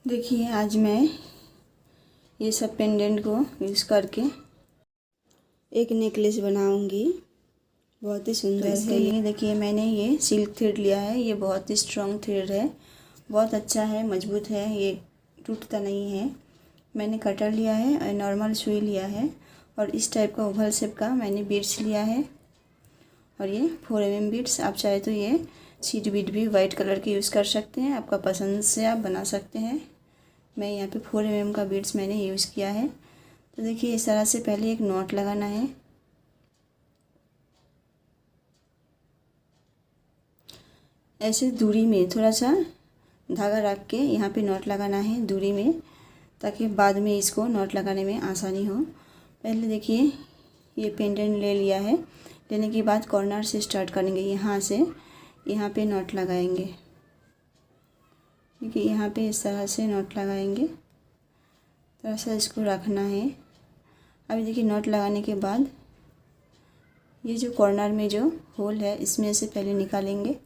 देखिए आज मैं ये सब पेंडेंट को यूज़ करके एक नेकलेस बनाऊंगी। बहुत ही सुंदर है। ये देखिए मैंने ये सिल्क थ्रेड लिया है। ये बहुत ही स्ट्रॉन्ग थ्रेड है, बहुत अच्छा है, मजबूत है, ये टूटता नहीं है। मैंने कटर लिया है और नॉर्मल सुई लिया है और इस टाइप का ओवल शेप का मैंने बीड्स लिया है और ये 4 mm बीड्स। आप चाहे तो ये सीड बीड भी वाइट कलर के यूज़ कर सकते हैं, आपका पसंद से आप बना सकते हैं। मैं यहाँ पे 4 mm का बीड्स मैंने यूज़ किया है। तो देखिए इस तरह से पहले एक नॉट लगाना है। ऐसे दूरी में थोड़ा सा धागा रख के यहाँ पे नॉट लगाना है दूरी में, ताकि बाद में इसको नॉट लगाने में आसानी हो। पहले देखिए ये पेंडेंट ले लिया है। लेने के बाद कॉर्नर से स्टार्ट करेंगे, यहाँ से यहाँ पे नॉट लगाएंगे। देखिए यहाँ पे इस तरह से नॉट लगाएंगे, थोड़ा सा इसको रखना है। अभी देखिए नॉट लगाने के बाद ये जो कॉर्नर में जो होल है इसमें से पहले निकालेंगे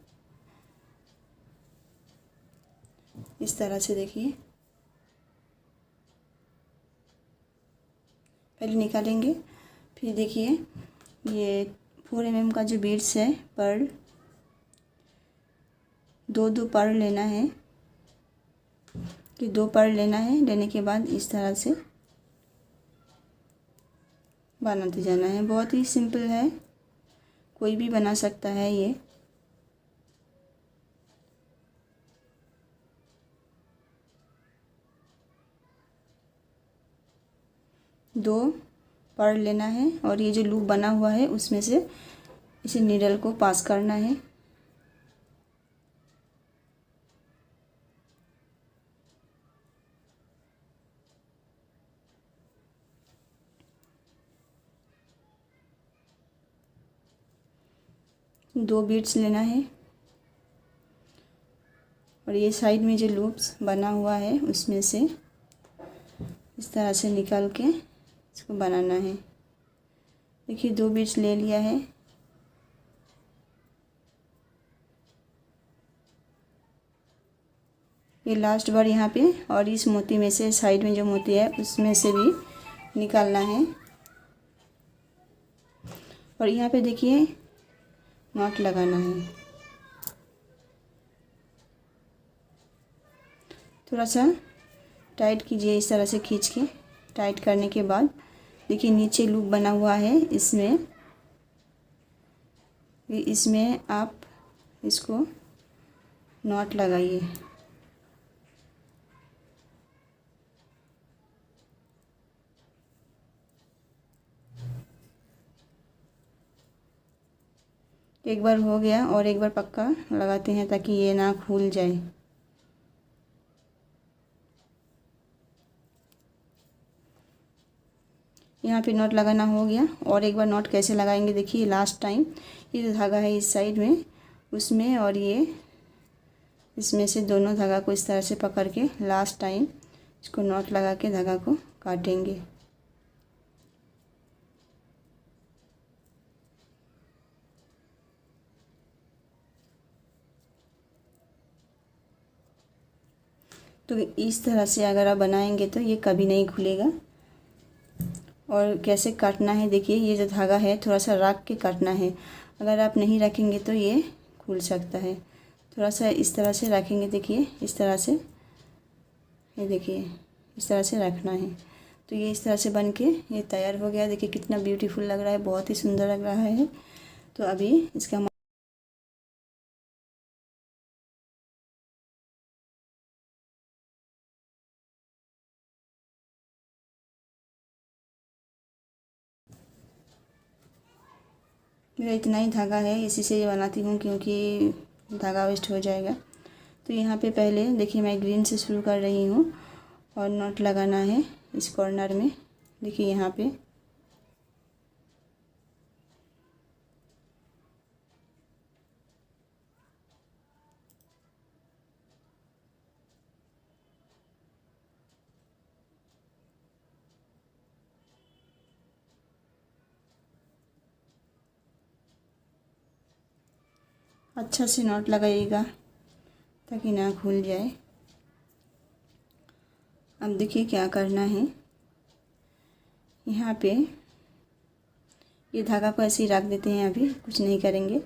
इस तरह से। देखिए पहले निकालेंगे, फिर देखिए ये 4 mm का जो बीड्स है पर्ल, दो पर्ल लेना है कि 2 पर्ल लेना है। लेने के बाद इस तरह से बनाते जाना है। बहुत ही सिंपल है, कोई भी बना सकता है ये। दो पर्ल लेना है और ये जो लूप बना हुआ है उसमें से इसे नीडल को पास करना है। दो बीड्स लेना है और ये साइड में जो लूप्स बना हुआ है उसमें से इस तरह से निकाल के इसको बनाना है। देखिए 2 बीड्स ले लिया है। ये लास्ट बार यहाँ पे और इस मोती में से साइड में जो मोती है उसमें से भी निकालना है। और यहाँ पे देखिए नॉट लगाना है। थोड़ा सा टाइट कीजिए, इस तरह से खींच के टाइट करने के बाद देखिए नीचे लूप बना हुआ है, इसमें आप इसको नॉट लगाइए। एक बार हो गया और एक बार पक्का लगाते हैं ताकि ये ना खुल जाए। यहाँ पे नॉट लगाना हो गया और एक बार नॉट कैसे लगाएंगे देखिए। लास्ट टाइम ये जो धागा है इस साइड में उसमें और ये इसमें से दोनों धागा को इस तरह से पकड़ के लास्ट टाइम इसको नॉट लगा के धागा को काटेंगे। तो इस तरह से अगर आप बनाएंगे तो ये कभी नहीं खुलेगा। और कैसे काटना है देखिए, ये जो धागा है थोड़ा सा रख के काटना है। अगर आप नहीं रखेंगे तो ये खुल सकता है। थोड़ा सा इस तरह से रखेंगे, देखिए इस तरह से, ये देखिए इस तरह से रखना है। तो ये इस तरह से बन के ये तैयार हो गया। देखिए कितना ब्यूटीफुल लग रहा है, बहुत ही सुंदर लग रहा है। तो अभी इसका मेरा इतना ही धागा है, इसी से ये बनाती हूँ क्योंकि धागा वेस्ट हो जाएगा। तो यहाँ पे पहले देखिए मैं ग्रीन से शुरू कर रही हूँ और नॉट लगाना है इस कॉर्नर में। देखिए यहाँ पे अच्छा से नॉट लगाइएगा ताकि ना खुल जाए। अब देखिए क्या करना है। यहाँ पे ये धागा को ऐसे ही रख देते हैं, अभी कुछ नहीं करेंगे।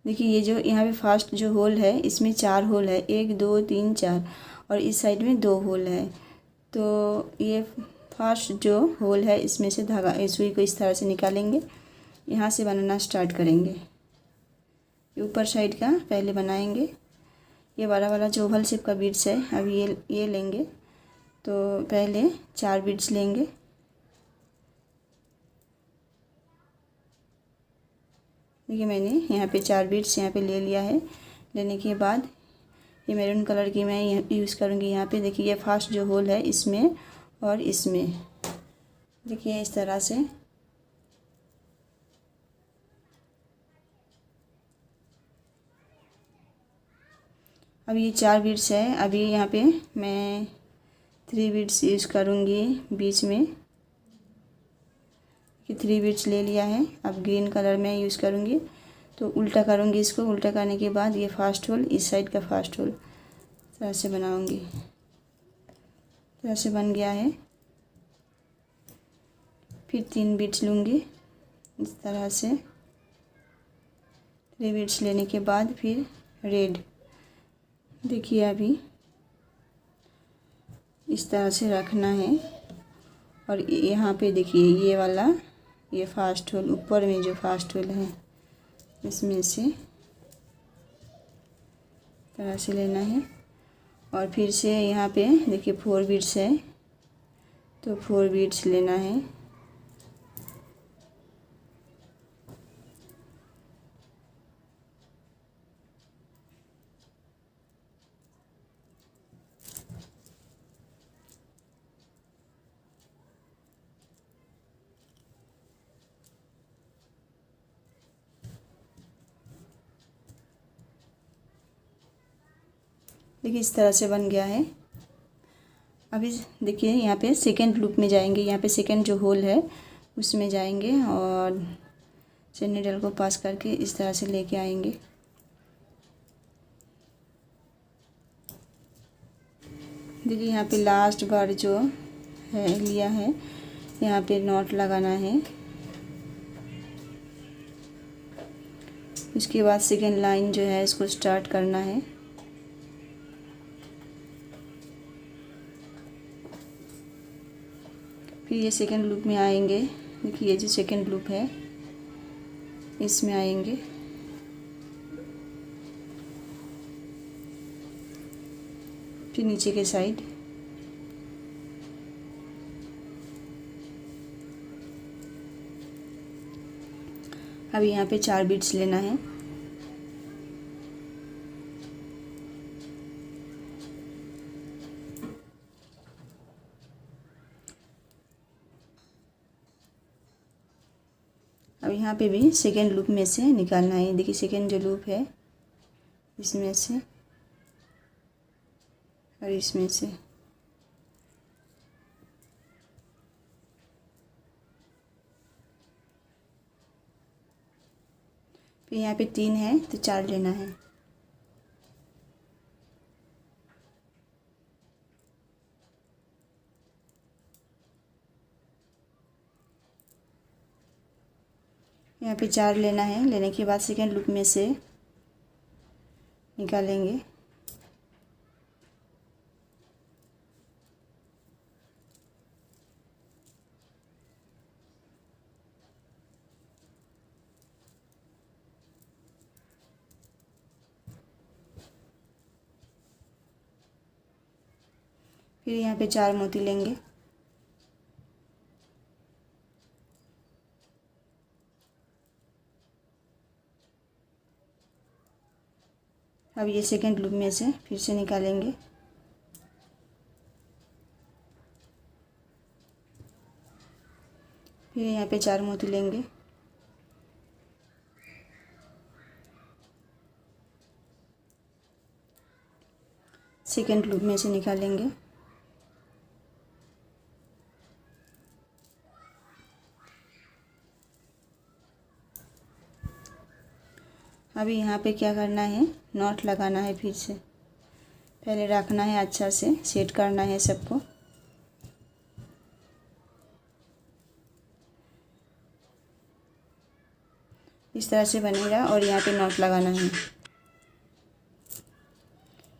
देखिए ये जो यहाँ पे फर्स्ट जो होल है इसमें 4 होल है, 1 2 3 4, और इस साइड में 2 होल है। तो ये फर्स्ट जो होल है इसमें से धागा सुई को इस तरह से निकालेंगे, यहाँ से बनाना स्टार्ट करेंगे। ऊपर साइड का पहले बनाएंगे। ये बड़ा वाला जो ओवल शेप का बीड्स है अब ये लेंगे। तो पहले 4 बीड्स लेंगे। देखिए मैंने यहाँ पे 4 बीड्स यहाँ पे ले लिया है। लेने के बाद ये मैरून कलर की मैं यूज़ करूँगी यहाँ पे। देखिए ये फर्स्ट जो होल है इसमें और इसमें, देखिए इस तरह से। अब ये 4 बीड्स है। अभी यहाँ पे मैं 3 बीड्स यूज़ करूँगी बीच में। ये 3 बीड्स ले लिया है। अब ग्रीन कलर में यूज़ करूँगी, तो उल्टा करूँगी इसको। उल्टा करने के बाद ये फर्स्ट होल, इस साइड का फर्स्ट होल तरह से बनाऊँगी। तरह से बन गया है। फिर 3 बीड्स लूँगी इस तरह से। 3 बीड्स लेने के बाद फिर रेड, देखिए अभी इस तरह से रखना है। और यहाँ पे देखिए ये वाला, ये फर्स्ट होल ऊपर में जो फर्स्ट होल है इसमें से तरह से लेना है। और फिर से यहाँ पे देखिए 4 बीड्स है, तो 4 बीड्स लेना है। देखिए इस तरह से बन गया है। अभी देखिए यहाँ पे सेकेंड लूप में जाएंगे। यहाँ पे सेकेंड जो होल है उसमें जाएंगे और से नीडल को पास करके इस तरह से लेके आएंगे। देखिए यहाँ पे लास्ट बार जो है लिया है, यहाँ पे नॉट लगाना है। उसके बाद सेकेंड लाइन जो है इसको स्टार्ट करना है। फिर ये सेकेंड लूप में आएंगे। देखिए ये जो सेकेंड लूप है इसमें आएंगे। फिर नीचे के साइड अब यहाँ पे 4 बीट्स लेना है। अब यहाँ पे भी सेकेंड लूप में से निकालना है। देखिए सेकेंड जो लूप है इसमें से और इसमें से। फिर यहाँ पे 3 है तो 4 लेना है। यहाँ पे 4 लेना है। लेने के बाद सेकेंड लूप में से निकालेंगे। फिर यहाँ पे 4 मोती लेंगे। अब ये सेकेंड लूप में से फिर से निकालेंगे। फिर यहाँ पे 4 मोती लेंगे। सेकेंड लूप में से निकालेंगे। अभी यहाँ पे क्या करना है, नॉट लगाना है। फिर से पहले रखना है, अच्छा से सेट करना है सबको। इस तरह से बनेगा और यहाँ पे नॉट लगाना है।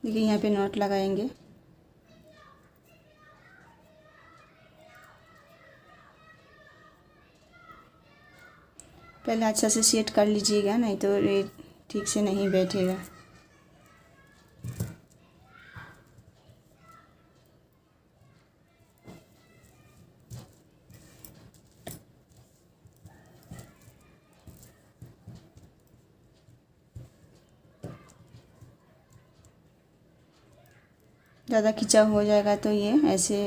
देखिए यहाँ पे नॉट लगाएंगे। पहले अच्छा से सेट कर लीजिएगा, नहीं तो ये ठीक से नहीं बैठेगा। ज़्यादा खिंचा हो जाएगा तो ये ऐसे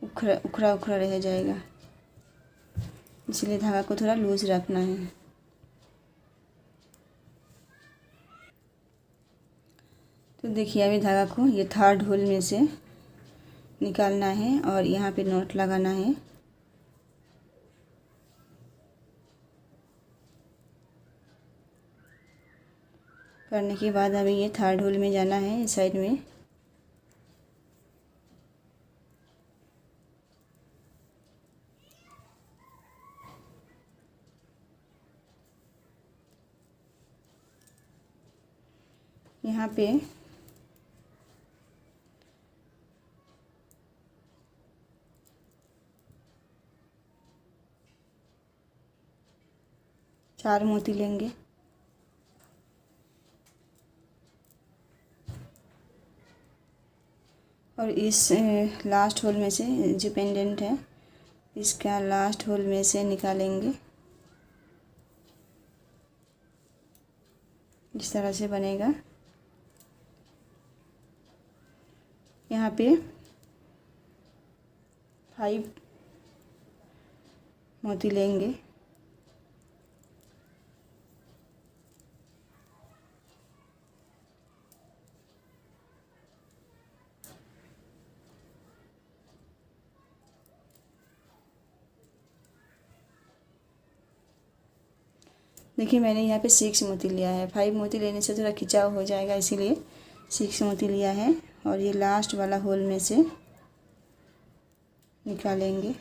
उखड़ा उखड़ा उखड़ा रह जाएगा, इसलिए धागा को थोड़ा लूज रखना है। तो देखिए अभी धागा को ये थर्ड होल में से निकालना है और यहाँ पे नॉट लगाना है। करने के बाद अभी ये थर्ड होल में जाना है, इस साइड में। यहाँ पे चार मोती लेंगे और इस लास्ट होल में से जो पेंडेंट है इसका लास्ट होल में से निकालेंगे। इस तरह से बनेगा। यहाँ पे 5 मोती लेंगे देखिए मैंने यहाँ पे 6 मोती लिया है। 5 मोती लेने से थोड़ा खिंचाव हो जाएगा, इसीलिए 6 मोती लिया है और ये लास्ट वाला होल में से निकालेंगे।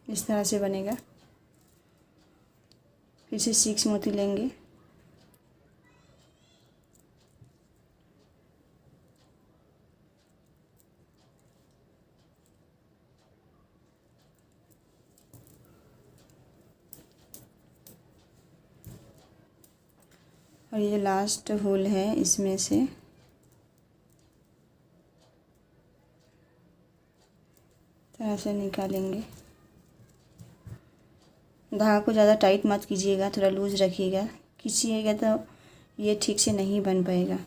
इस तरह से बनेगा। फिर से 6 मोती लेंगे और ये लास्ट होल है, इसमें से तरह से निकालेंगे। धागा को ज़्यादा टाइट मत कीजिएगा, थोड़ा लूज रखिएगा। खींचिएगा तो ये ठीक से नहीं बन पाएगा।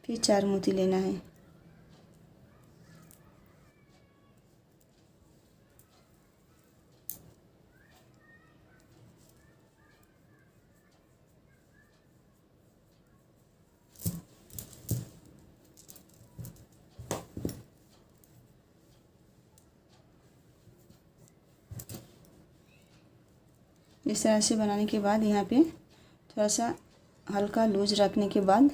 फिर 4 मोती लेना है। इस तरह से बनाने के बाद यहाँ पे थोड़ा सा हल्का लूज रखने के बाद,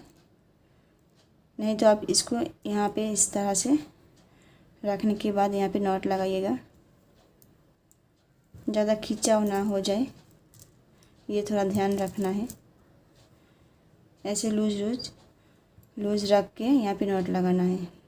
नहीं तो आप इसको यहाँ पे इस तरह से रखने के बाद यहाँ पे नॉट लगाइएगा। ज़्यादा खिंचाव ना हो जाए, ये थोड़ा ध्यान रखना है। ऐसे लूज लूज रख के यहाँ पे नॉट लगाना है।